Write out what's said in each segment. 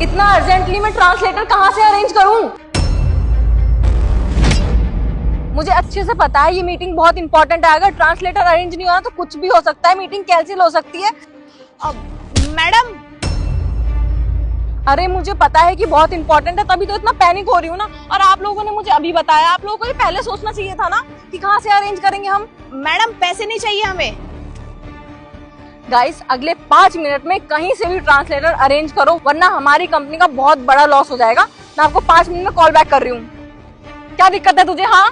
इतना अर्जेंटली मैं ट्रांसलेटर कहाँ से अरेंज करूं? मुझे अच्छे से पता है ये मीटिंग बहुत इंपॉर्टेंट है। अगर ट्रांसलेटर अरेंज नहीं हुआ तो कुछ भी हो सकता है, मीटिंग कैंसिल हो सकती है। मैडम, अरे मुझे पता है कि बहुत इंपॉर्टेंट है, तभी तो इतना पैनिक हो रही हूँ ना। और आप लोगों ने मुझे अभी बताया, आप लोगों को ये पहले सोचना चाहिए था ना कि कहाँ से अरेंज करेंगे हम। मैडम पैसे नहीं चाहिए हमें। गाइस, अगले 5 मिनट में कहीं से भी ट्रांसलेटर अरेंज करो, वरना हमारी कंपनी का बहुत बड़ा लॉस हो जाएगा। मैं आपको 5 मिनट में कॉल बैक कर रही हूँ। क्या दिक्कत है तुझे? हाँ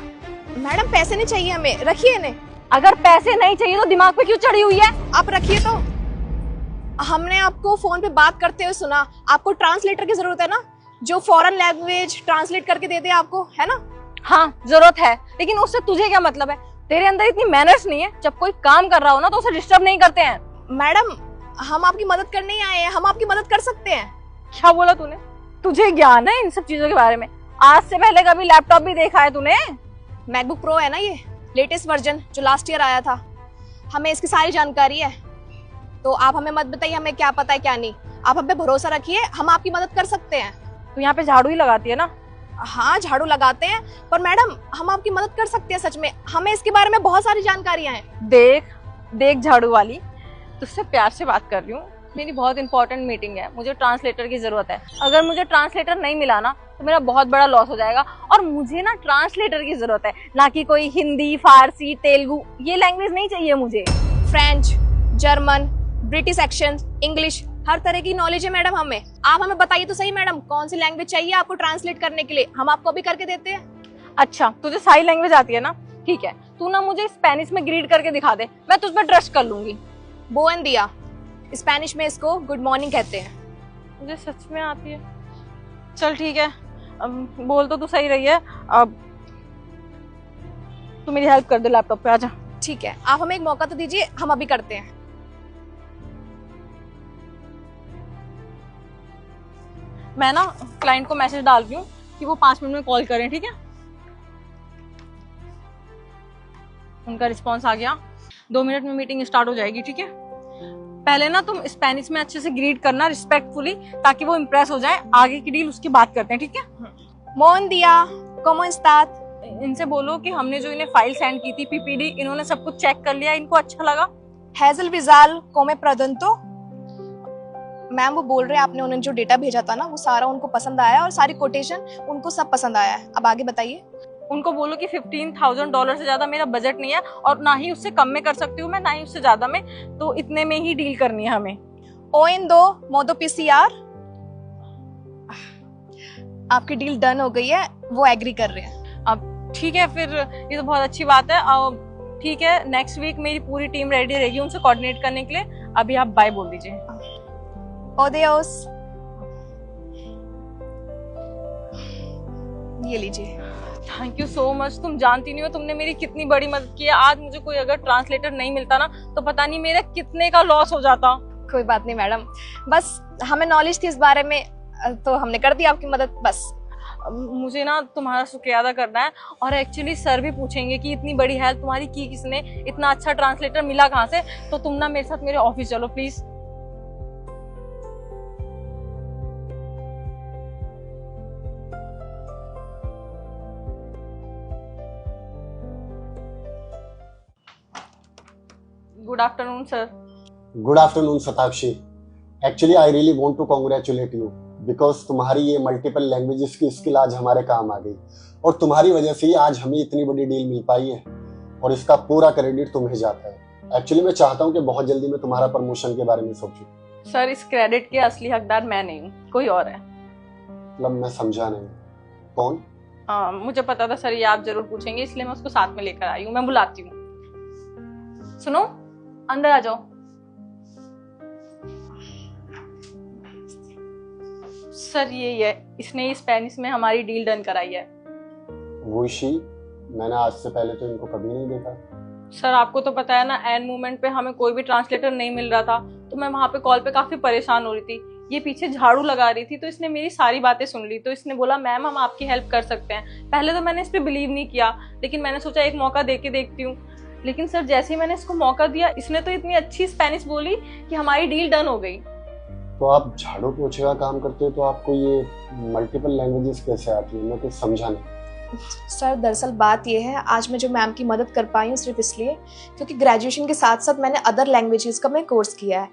मैडम पैसे नहीं चाहिए हमें, रखिए इन्हें। अगर पैसे नहीं चाहिए तो दिमाग पे क्यों चढ़ी हुई है? आप रखिए। तो हमने आपको फोन पे बात करते हुए सुना, आपको ट्रांसलेटर की जरूरत है ना, जो फॉरेन लैंग्वेज ट्रांसलेट करके दे दे आपको, है ना? हाँ जरूरत है, लेकिन उससे तुझे क्या मतलब है? तेरे अंदर इतनी मैनर्स नहीं है, जब कोई काम कर रहा हो ना तो उसे डिस्टर्ब नहीं करते हैं। मैडम हम आपकी मदद करने ही आए हैं, हम आपकी मदद कर सकते हैं। क्या बोला तूने? तुझे ज्ञान है इन सब चीजों के बारे में? आज से पहले कभी लैपटॉप भी देखा है तूने? मैकबुक प्रो है ना ये लेटेस्ट वर्जन जो लास्ट ईयर आया था, हमें इसकी सारी जानकारी है। तो आप हमें मत बताइए हमें क्या पता है क्या नहीं, आप हम पे भरोसा रखिए, हम आपकी मदद कर सकते हैं। तू यहाँ पे झाड़ू ही लगाती है ना? हाँ झाड़ू लगाते हैं, पर मैडम हम आपकी मदद कर सकते हैं सच में, हमें इसके बारे में बहुत सारी जानकारियां हैं। देख झाड़ू वाली, तुझसे प्यार से बात कर रही हूँ। मेरी बहुत इंपॉर्टेंट मीटिंग है, मुझे ट्रांसलेटर की जरूरत है। अगर मुझे ट्रांसलेटर नहीं मिला ना तो मेरा बहुत बड़ा लॉस हो जाएगा। और मुझे ना ट्रांसलेटर की जरूरत है, ना कि कोई हिंदी, फारसी, तेलुगु, ये लैंग्वेज नहीं चाहिए मुझे। French, German, British accent, English, हर तरह की नॉलेज है मैडम हमें। आप हमें बताइए तो सही मैडम, कौन सी लैंग्वेज चाहिए आपको ट्रांसलेट करने के लिए, हम आपको भी करके देते हैं। अच्छा, तुझे सारी लैंग्वेज आती है ना? ठीक है, तू ना मुझे स्पेनिश में ग्रीट करके दिखा दे, मैं तुझ पर ट्रस्ट कर लूंगी। बोन दिया, स्पेनिश में इसको गुड मॉर्निंग कहते हैं। मुझे सच में आती है। चल ठीक है, बोल तो तू सही रही है। अब तू मेरी हेल्प कर दे, लैपटॉप पे आजा। ठीक है, आप हमें एक मौका तो दीजिए, हम अभी करते हैं। मैं ना क्लाइंट को मैसेज डाल रही हूँ कि वो 5 मिनट में कॉल करें, ठीक है? उनका रिस्पॉन्स आ गया, 2 मिनट में मीटिंग स्टार्ट हो जाएगी, ठीक है? पहले ना तुम स्पेनिश में अच्छे से ग्रीट करना रिस्पेक्टफुली, ताकि वो इम्प्रेस हो जाए। आगे की डील उसकी बात करते हैं, ठीक है? मोन दिया, कॉमो स्टार्ट। इनसे बोलो कि हमने जो इन्हें फाइल सेंड की थी पीपीडी, इन्होंने सब कुछ चेक कर लिया, इनको अच्छा लगा। हेजल विजाल कोमे प्रदंतो। मैम वो बोल रहे हैं आपने उन्हें जो डेटा भेजा था ना वो सारा उनको पसंद आया और सारी कोटेशन उनको सब पसंद आया है। अब आगे बताइए। उनको बोलो कि $15,000 से ज्यादा मेरा बजट नहीं है, और ना ही उससे कम में कर सकती हूँ मैं, ना ही उससे ज्यादा में, तो इतने में ही डील करनी है हमें। ओइन दो मोदो पीसीआर। आपकी डील डन हो गई है, वो एग्री कर रहे हैं। अब ठीक है, फिर ये तो बहुत अच्छी बात है। अब ठीक है, नेक्स्ट वीक मेरी पूरी टीम रेडी रहेगी उनसे कोऑर्डिनेट करने के लिए। अभी आप बाय बोल दीजिए। ओडियोस, ये लीजिए। Thank you so much. तुम जानती नहीं हो तुमने मेरी कितनी बड़ी मदद की है। आज मुझे कोई अगर ट्रांसलेटर नहीं मिलता ना तो पता नहीं मेरा कितने का लॉस हो जाता। कोई बात नहीं मैडम, बस हमें नॉलेज थी इस बारे में तो हमने कर दी आपकी मदद। बस मुझे ना तुम्हारा शुक्रिया अदा करना है, और एक्चुअली सर भी पूछेंगे कि इतनी बड़ी हेल्प तुम्हारी की किसने, इतना अच्छा ट्रांसलेटर मिला कहाँ से। तो तुम ना मेरे साथ मेरे ऑफिस चलो please. Good afternoon sir. Good afternoon Shatakshi. Actually I really want to congratulate you because तुम्हारी ये मल्टीपल लैंग्वेजेस की स्किल आज हमारे काम आ गई, और तुम्हारी वजह से ही आज हमें इतनी बड़ी डील मिल पाई है, और इसका पूरा क्रेडिट तुम्हें जाता है। एक्चुअली मैं चाहता हूँ कि बहुत जल्दी मैं तुम्हारा प्रमोशन के बारे में सोचूं। सर इस क्रेडिट के असली हकदार मैं नहीं हूँ, कोई और है। मतलब मैं समझा नहीं, कौन? मुझे पता था सर ये आप जरूर पूछेंगे, इसलिए मैं उसको साथ में लेकर आई हूँ। मैं बुलाती हूँ। सुनो, अंदर आ जाओ। सर ये है, इसने ही स्पेनिश में हमारी डील डन कराई है। वुशी, मैंने आज से पहले तो इनको कभी नहीं देखा। सर आपको तो पता है ना, एंड मोमेंट पे हमें कोई भी ट्रांसलेटर नहीं मिल रहा था, तो मैं वहां पे कॉल पे काफी परेशान हो रही थी। ये पीछे झाड़ू लगा रही थी, तो इसने मेरी सारी बातें सुन ली। तो इसने बोला मैम हम आपकी हेल्प कर सकते हैं। पहले तो मैंने इस पे बिलीव नहीं किया, लेकिन मैंने सोचा एक मौका दे के देखती हूँ। लेकिन सर जैसे ही मैंने इसको मौका दिया, इसने तो इतनी अच्छी स्पेनिश बोली कि हमारी डील डन हो गई। तो आप झाड़ू पोछे का काम करते हो तो आपको ये मल्टीपल लैंग्वेजेस कैसे आती है? मैं कुछ समझा नहीं। सर दरअसल बात यह है, आज मैं जो मैम की मदद कर पाई हूँ सिर्फ इसलिए क्योंकि ग्रेजुएशन के साथ साथ मैंने अदर लैंग्वेजेस का मैं कोर्स किया है।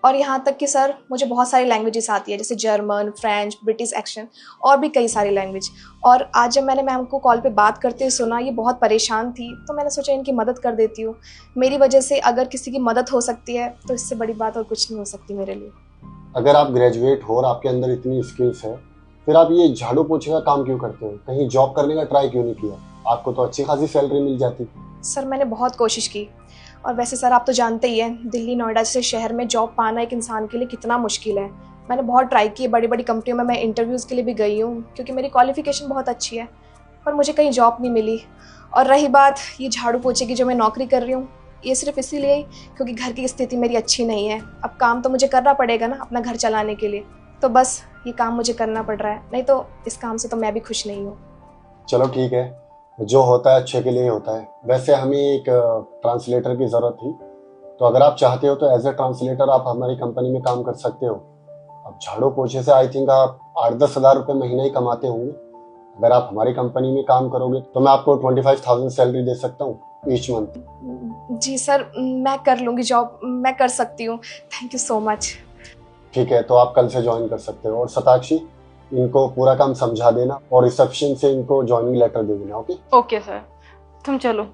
और यहाँ तक कि सर मुझे बहुत सारी लैंग्वेजेस आती है, जैसे जर्मन, फ्रेंच, ब्रिटिश एक्शन और भी कई सारी लैंग्वेज। और आज जब मैंने मैम को कॉल पे बात करते सुना, ये बहुत परेशान थी, तो मैंने सोचा इनकी मदद कर देती हूँ। मेरी वजह से अगर किसी की मदद हो सकती है तो इससे बड़ी बात और कुछ नहीं हो सकती मेरे लिए। अगर आप ग्रेजुएट हो और आपके अंदर इतनी स्किल्स है, फिर आप ये झाड़ू पोछे का काम क्यों करते हो? कहीं जॉब करने का ट्राई क्यों नहीं किया? आपको तो अच्छी खासी सैलरी मिल जाती। सर मैंने बहुत कोशिश की, और वैसे सर आप तो जानते ही हैं दिल्ली नोएडा जैसे शहर में जॉब पाना एक इंसान के लिए कितना मुश्किल है। मैंने बहुत ट्राई की, बड़ी बड़ी कंपनियों में मैं इंटरव्यूज़ के लिए भी गई हूँ क्योंकि मेरी क्वालिफिकेशन बहुत अच्छी है, पर मुझे कहीं जॉब नहीं मिली। और रही बात ये झाड़ू पोछे की जो मैं नौकरी कर रही हूँ, ये सिर्फ इसीलिए क्योंकि घर की स्थिति मेरी अच्छी नहीं है। अब काम तो मुझे करना पड़ेगा ना अपना घर चलाने के लिए, तो बस ये काम मुझे करना पड़ रहा है, नहीं तो इस काम से तो मैं भी खुश नहीं हूँ। चलो ठीक है, जो होता है अच्छे के लिए होता है। वैसे हमें एक ट्रांसलेटर की ज़रूरत थी, तो अगर आप चाहते हो तो एज ए ट्रांसलेटर आप हमारी कंपनी में काम कर सकते हो। अब झाड़ू पोछे से आई थिंक आप 8-10 हज़ार रुपये महीने ही कमाते होंगे। अगर आप हमारी कंपनी में काम करोगे तो मैं आपको 25,000 सैलरी दे सकता हूँ ईच मंथ। जी सर, मैं कर लूँगी जॉब, मैं कर सकती हूँ। Thank you so much. ठीक है, तो आप कल से ज्वाइन कर सकते हो। और शताक्षी, इनको पूरा काम समझा देना और रिसेप्शन से इनको ज्वाइनिंग लेटर दे देना। ओके ओके सर, तुम चलो।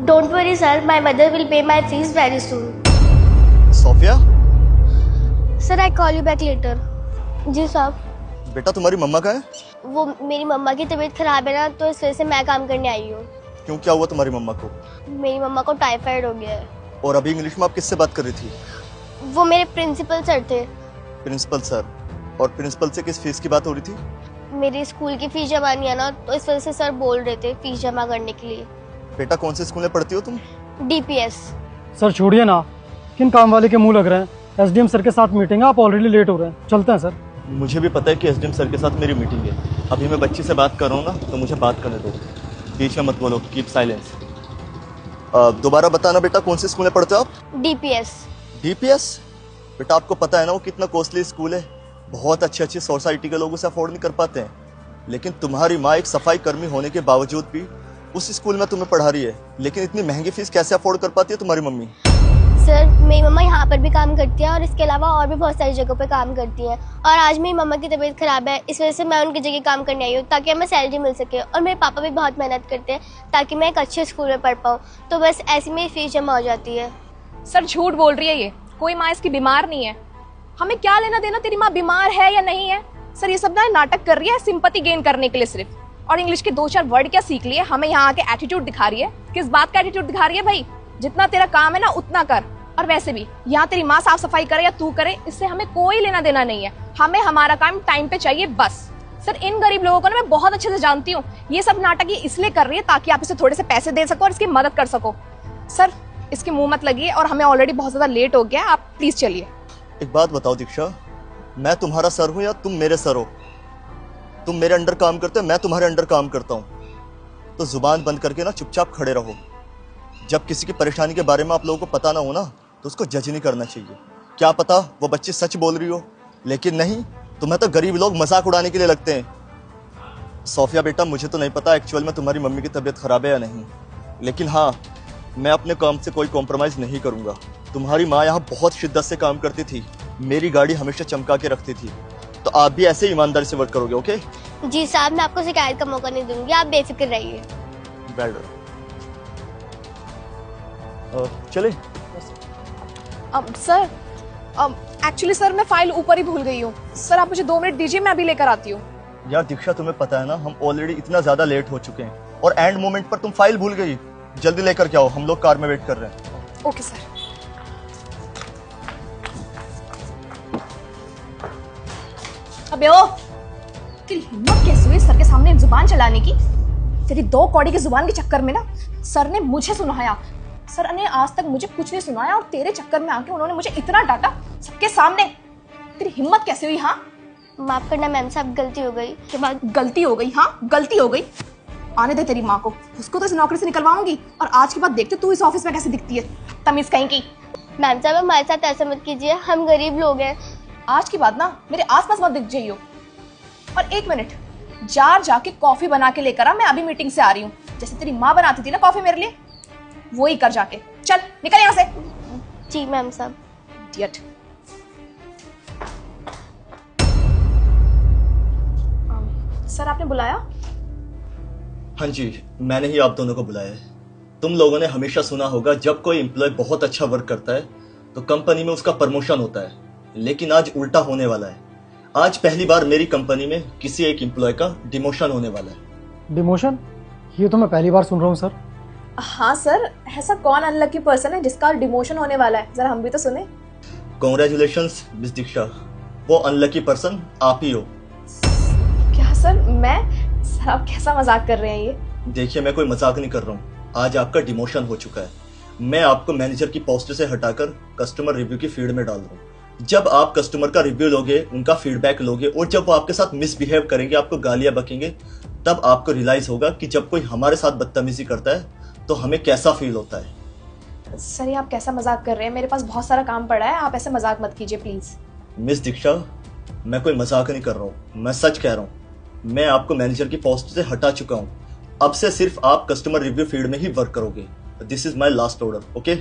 Don't worry, sir. My mother will pay my fees very soon. Sophia, Sir, I call you back later. जी साहब, बेटा तुम्हारी मम्मा कहाँ है? वो मेरी मम्मा की तबीयत खराब है ना, तो इस वजह से मैं काम करने आई हूँ। क्यों, क्या हुआ तुम्हारी मम्मा को? मेरी मम्मा को टाइफाइड हो गया है। और अभी इंग्लिश में आप किससे बात कर रही थी? वो मेरे प्रिंसिपल सर थे। Principal sir? और प्रिंसिपल से किस फीस की बात हो रही थी? मेरी स्कूल की फीस जमा नहीं है ना, तो इस वजह से सर बोल रहे थे फीस जमा करने के लिए। बेटा कौन से स्कूल में पढ़ती हो तुम? DPS। सर छोड़िए ना, किन काम वाले के मुंह लग रहे हैं। एसडीएम सर के साथ मीटिंग है, आप ऑलरेडी लेट हो रहे हैं, चलते हैं सर। मुझे भी पता है कि एसडीएम सर के साथ मेरी मीटिंग है। अभी मैं बच्ची से बात कर रहा हूँ ना, तो मुझे बात करने दो, बीच में मत बोलो, कीप साइलेंस। दोबारा बताना बेटा, कौन से स्कूल में पढ़ते हो आप? DPS। DPS? बेटा आपको पता है ना वो कितना कॉस्टली स्कूल है, बहुत अच्छी सोसाइटी के लोग उसे अफोर्ड नहीं कर पाते हैं। लेकिन तुम्हारी माँ एक सफाई कर्मी होने के बावजूद भी उस स्कूल में तुम्हें पढ़ा रही है, लेकिन इतनी महंगी फीस कैसे अफोर्ड कर पाती है तुम्हारी मम्मी? सर मेरी मम्मा यहाँ पर भी काम करती है और इसके अलावा और भी बहुत सारी जगहों पे काम करती हैं। और आज मेरी मम्मा की तबीयत खराब है, इस वजह से मैं उनकी जगह काम करने आई हूँ ताकि हमें सैलरी मिल सके। और मेरे पापा भी बहुत मेहनत करते हैं ताकि मैं एक अच्छे स्कूल में पढ़ पाऊँ, तो बस ऐसी मेरी फीस जमा हो जाती है। सर झूठ बोल रही है ये, कोई माँ इसकी बीमार नहीं है। हमें क्या लेना देना तेरी माँ बीमार है या नहीं है? सर ये सब ना नाटक कर रही है सिंपैथी गेन करने के लिए सिर्फ, और इंग्लिश के 2-4 वर्ड क्या सीख लिए, हमें यहाँ आके एटीट्यूड दिखा रही है। किस बात का एटीट्यूड दिखा रही है भाई? जितना तेरा काम है ना उतना कर। और वैसे भी यहाँ तेरी माँ साफ सफाई करे या तू करे, इससे हमें कोई लेना देना नहीं है। हमें हमारा काम टाइम पे चाहिए बस। सर इन गरीब लोगों को ना मैं बहुत अच्छे से जानती हूँ, ये सब नाटक ये इसलिए कर रही है ताकि आप इसे थोड़े से पैसे दे सको और इसकी मदद कर सको। सर इसके मुंह मत लगिए, और हमें ऑलरेडी बहुत ज्यादा लेट हो गया, आप प्लीज चलिए। एक बात बताओ दीक्षा, मैं तुम्हारा सर हूँ या तुम मेरे सर हो? तुम मेरे अंडर काम करते हो, मैं तुम्हारे अंडर काम करता हूँ, तो जुबान बंद करके ना चुपचाप खड़े रहो। जब किसी की परेशानी के बारे में आप लोगों को पता ना हो ना, तो उसको जज नहीं करना चाहिए। क्या पता वो बच्ची सच बोल रही हो, लेकिन नहीं, तुम्हें तो गरीब लोग मजाक उड़ाने के लिए लगते हैं। सोफिया बेटा, मुझे तो नहीं पता एक्चुअल में तुम्हारी मम्मी की तबीयत खराब है या नहीं, लेकिन हाँ, मैं अपने काम से कोई कॉम्प्रोमाइज़ नहीं करूँगा। तुम्हारी माँ यहाँ बहुत शिद्दत से काम करती थी, मेरी गाड़ी हमेशा चमका के रखती थी, तो आप भी ऐसे ईमानदारी से वर्क करोगे। ओके जी साहब, मैं आपको शिकायत का मौका नहीं दूंगी, आप बेफिक्र रहिए। वेल चले। सर एक्चुअली सर मैं फाइल ऊपर ही भूल गई हूँ। सर आप मुझे 2 मिनट दीजिए, मैं अभी लेकर आती हूँ। यार दीक्षा, तुम्हें पता है ना हम ऑलरेडी इतना ज्यादा लेट हो चुके हैं, और एंड मोमेंट पर तुम फाइल भूल गई। जल्दी लेकर के आओ, हम लोग कार में वेट कर रहे हैं। Okay sir. अबे ओ, तेरी हिम्मत कैसे हुई सर के सामने जुबान चलाने की? तेरी 2 कौड़ी की जुबान के चक्कर में ना सर ने मुझे सुनाया। सर ने आज तक मुझे कुछ नहीं सुनाया, और तेरे चक्कर में आके उन्होंने मुझे इतना डांटा सबके सामने। तेरी हिम्मत कैसे हुई? हाँ माफ करना मैम साहब, गलती हो गई। के बाद गलती हो गई? हाँ गलती हो गई। आने दे तेरी माँ को, उसको तो इस नौकरी से निकलवाऊंगी और आज के बाद देखते तू इस ऑफिस में कैसे दिखती है, तमीज कहीं की। मैम साहब हमारे साथ ऐसा मत कीजिए, हम गरीब लोग हैं। आज की बात ना मेरे आसपास मत दिख जाइयो। और एक मिनट, जार जाके कॉफी बना के लेकर आ, मैं अभी मीटिंग से आ रही हूँ। जैसे तेरी माँ बनाती थी ना कॉफी मेरे लिए, वो ही कर जाके। चल निकल यहाँ से। जी मैम साहब। इडियट। सर आपने बुलाया? हाँ जी, मैंने ही आप दोनों को बुलाया है। तुम लोगों ने हमेशा सुना होगा जब कोई एम्प्लॉय बहुत अच्छा वर्क करता है तो कंपनी में उसका प्रमोशन होता है, लेकिन आज उल्टा होने वाला है। आज पहली बार मेरी कंपनी में किसी एक एम्प्लॉय का डिमोशन होने वाला है। डिमोशन? ये तो मैं पहली बार सुन रहा हूँ सर। हाँ सर, ऐसा कौन अनलकी पर्सन है जिसका डिमोशन होने वाला है, जरा हम भी तो सुने। कॉन्ग्रेचुलेशंस मिस दीक्षा, वो अनलकी पर्सन आप ही हो। क्या सर? मैं? सर आप कैसा मजाक कर रहे हैं ये? देखिए मैं कोई मजाक नहीं कर रहा हूँ, आज आपका डिमोशन हो चुका है। मैं आपको मैनेजर की पोस्ट से हटाकर कस्टमर रिव्यू की फील्ड में डाल रहा हूँ। जब आप कस्टमर का रिव्यू लोगे, उनका फीडबैक लोगे और जब वो आपके साथ मिसबिहेव करेंगे, आपको गालियां बकेंगे, तब आपको रियलाइज होगा कि जब कोई हमारे साथ बदतमीजी करता है तो हमें कैसा फील होता है। सर ये आप कैसा मजाक कर रहे हैं? मेरे पास बहुत सारा काम पड़ा है, आप ऐसे मजाक मत कीजिए प्लीज। मिस दीक्षा, मैं कोई मजाक नहीं कर रहा हूँ, मैं सच कह रहा हूँ। मैं आपको मैनेजर की पोस्ट से हटा चुका हूँ। अब से सिर्फ आप कस्टमर रिव्यू फील्ड में ही वर्क करोगे। This is my last order, okay?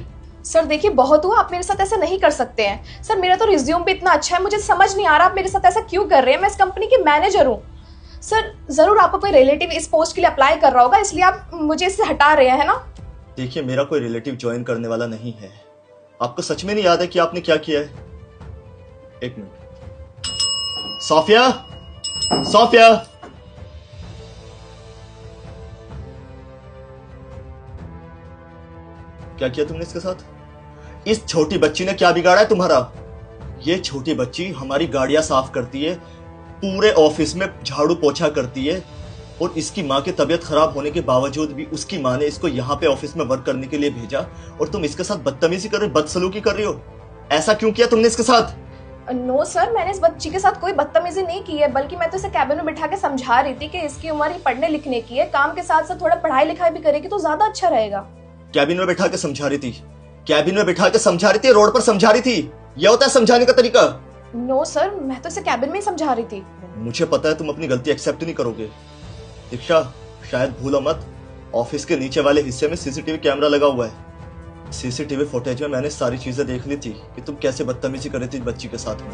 Sir देखिए बहुत हुआ, आप मेरे साथ ऐसा नहीं कर सकते हैं। सर मेरा तो रिज्यूम भी इतना अच्छा है, मुझे समझ नहीं आ रहा आप मेरे साथ ऐसा क्यों कर रहे हैं। मैं इस कंपनी की मैनेजर हूँ। सर जरूर आपका कोई रिलेटिव इस पोस्ट के लिए अप्लाई कर रहा होगा, इसलिए आप मुझे इससे हटा रहे हैं ना? देखिए मेरा कोई रिलेटिव ज्वाइन करने वाला नहीं है। आपको सच में नहीं याद है कि आपने क्या किया है? एक मिनट। सोफिया, सोफिया, क्या किया तुमने इसके साथ? इस छोटी बच्ची ने क्या बिगाड़ा है तुम्हारा? ये छोटी बच्ची हमारी गाड़ियां साफ करती है, पूरे ऑफिस में झाड़ू पोछा करती है, और इसकी माँ की तबीयत खराब होने के बावजूद भी उसकी माँ ने इसको यहाँ पे ऑफिस में वर्क करने के लिए भेजा, और तुम इसके साथ बदतमीजी कर रहे हो, बदसलूकी कर रही हो। ऐसा क्यों किया तुमने इसके साथ? नो सर, मैंने इस बच्ची के साथ कोई बदतमीजी नहीं की है, बल्कि मैं तो इसे कैबिन में बिठा के समझा रही थी कि इसकी उम्र ही पढ़ने लिखने की है, काम के साथ साथ थोड़ा पढ़ाई लिखाई भी करेगी तो ज्यादा अच्छा रहेगा। कैबिन में बैठा के समझा रही थी? कैबिन में बैठा के समझा रही थी? रोड पर समझा रही थी? यह होता है समझाने का तरीका? नो सर, मैं तो इसे कैबिन में ही समझा रही थी। मुझे पता है तुम अपनी गलती एक्सेप्ट नहीं करोगे। दीक्षा शायद भूलो मत, ऑफिस के नीचे वाले हिस्से में सीसीटीवी कैमरा लगा हुआ है। सीसीटीवी फुटेज में मैंने सारी चीजें देख ली थी कि तुम कैसे बदतमीजी कर रही थी बच्ची के साथ में।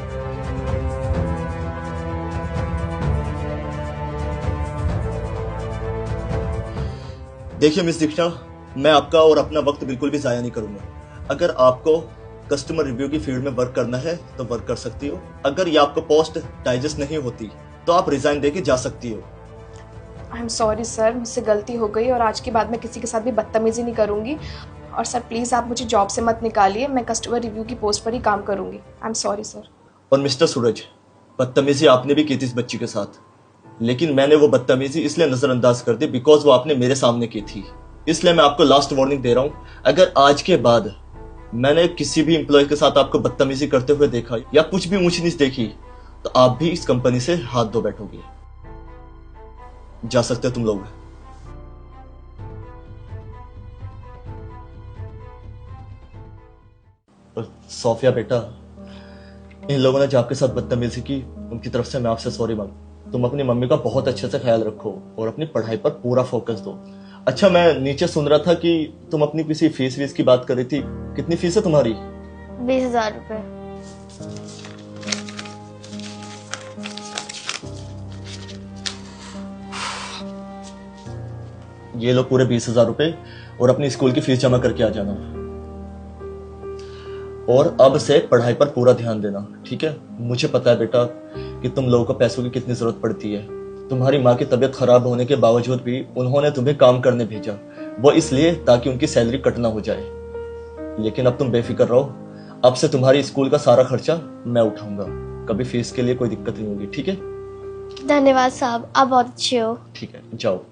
देखिए मिस दीक्षा, मैं आपका और अपना वक्त बिल्कुल भी जाया नहीं करूंगा। अगर आपको कस्टमर रिव्यू की फील्ड में वर्क करना है तो वर्क कर सकती हो। अगर ये आपको पोस्ट डाइजेस्ट नहीं होती तो आप रिजाइन देके जा सकती हो। आई एम सॉरी सर, मुझसे गलती हो गई और आज के बाद मैं किसी के साथ भी बदतमीजी नहीं करूंगी। और सर प्लीज आप मुझे जॉब से मत निकालिए, मैं कस्टमर रिव्यू की पोस्ट पर ही काम करूंगी। I am sorry sir. और मिस्टर सूरज, बदतमीजी आपने भी की थी इस बच्ची के साथ, लेकिन मैंने वो बदतमीजी इसलिए नजरअंदाज कर दी बिकॉज वो आपने मेरे सामने की थी। इसलिए मैं आपको लास्ट वार्निंग दे रहा हूं, अगर आज के बाद मैंने किसी भी एम्प्लॉय के साथ आपको बदतमीजी करते हुए देखा या कुछ भी ऊंच नीच देखी तो आप भी इस कंपनी से हाथ धो बैठोगे। जा सकते हो तुम लोग। सोफिया बेटा, इन लोगों ने जो आपके साथ बदतमीजी की उनकी तरफ से मैं आपसे सॉरी मांग। तुम अपनी मम्मी का बहुत अच्छे से ख्याल रखो और अपनी पढ़ाई पर पूरा फोकस दो। अच्छा, मैं नीचे सुन रहा था कि तुम अपनी किसी फीस वीस की बात कर रही थी। कितनी फीस है तुम्हारी? 20,000 रुपए। ये लो पूरे 20,000 रुपए और अपनी स्कूल की फीस जमा करके आ जाना। और अब से पढ़ाई पर पूरा ध्यान देना, ठीक है? मुझे पता है बेटा कि तुम लोगों को पैसों की कितनी जरूरत पड़ती है। तुम्हारी माँ की तबीयत खराब होने के बावजूद भी उन्होंने तुम्हें काम करने भेजा, वो इसलिए ताकि उनकी सैलरी कट ना हो जाए। लेकिन अब तुम बेफिक्र रहो, अब से तुम्हारी स्कूल का सारा खर्चा मैं उठाऊंगा। कभी फीस के लिए कोई दिक्कत नहीं होगी, ठीक है? धन्यवाद साहब, आप बहुत अच्छे हो। ठीक है, जाओ।